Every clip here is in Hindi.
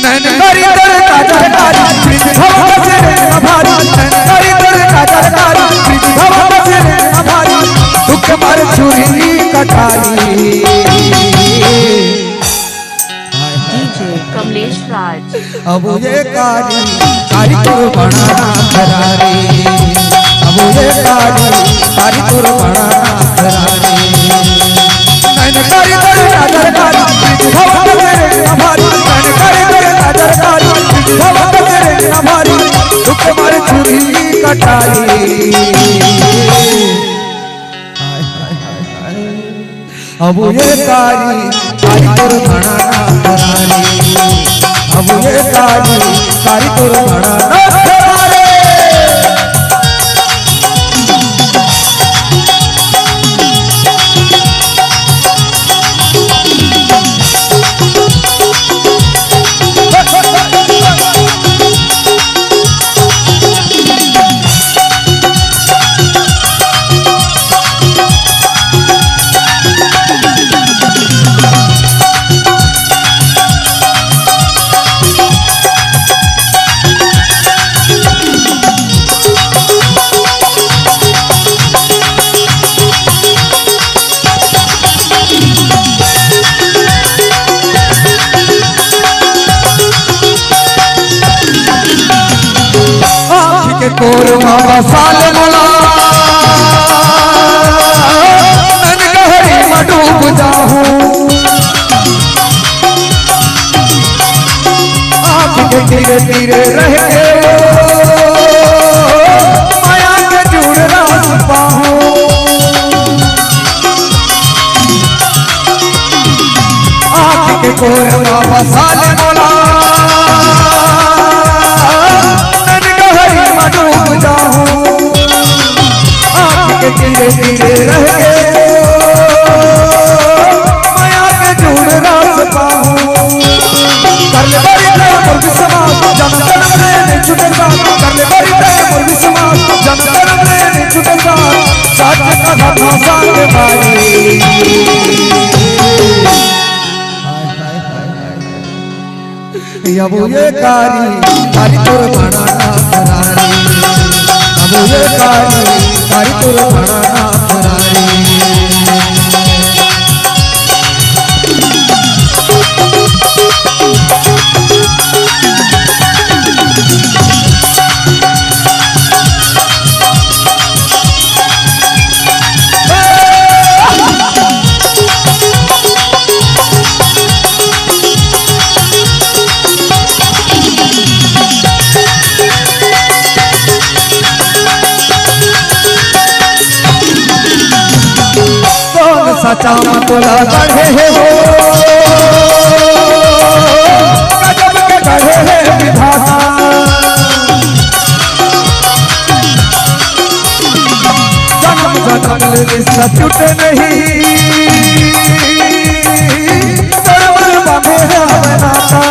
नैन करी दर काजर कारी भव बसरे अभारी नैन करी दर काजर कारी भव बसरे अभारी दुख मार छुरी कटारी डीजे कमलेश राज अब ये कारी को बनाना करारी अब ये कारी को बनाना करारी नैन करी दर काजर कारी भव बसरे अभारी नैन करी दर काजर कारी भव बसरे अभारी दुख मार छुरी कटारी अब ये कारी को बनाना करारी अब ये कारी को बनाना करारी कोरमा साल मला नन गहरी में डूब जाऊं आँख के धीरे धीरे रह के माया के जुड़ रास पाऊं आँख के कोरमा साल मला डूब जाऊं आँख के धीरे धीरे रह के माया के जुड़ रास पाऊं कर ले बड़ी दया मुर्गी समाज जन जन्म में छुटेगा कर ले बड़ी दया मुर्गी समाज जन जन्म में छुटेगा साथ कथा भाषा के बारी अब ये कारी को बनाना करारी अब ये कारी को बनाना करारी सचा मतला गढ़े हो गजब के गढ़े है विधाता जन्म जन्म रिश्ता छूटे नहीं तरवर बांधे है बनाता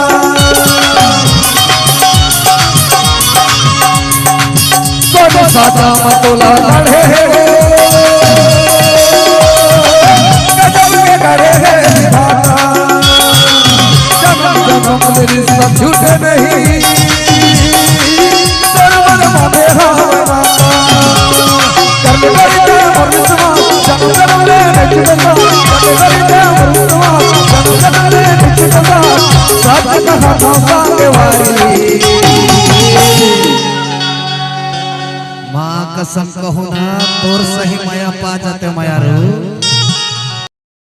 सचा मतला गढ़े हो रिश्ता छूटे नहीं सरवर बांधे हावना कर ले बड़ी दया मुर्गी समाज जन जन्म में छुटेगा कर ले बड़ी दया मुर्गी समाज जन जन्म में छुटेगा साथ कहा भाषा के वारी माँ कसम कहूँ ना तोर सही माया पा जाते माया रो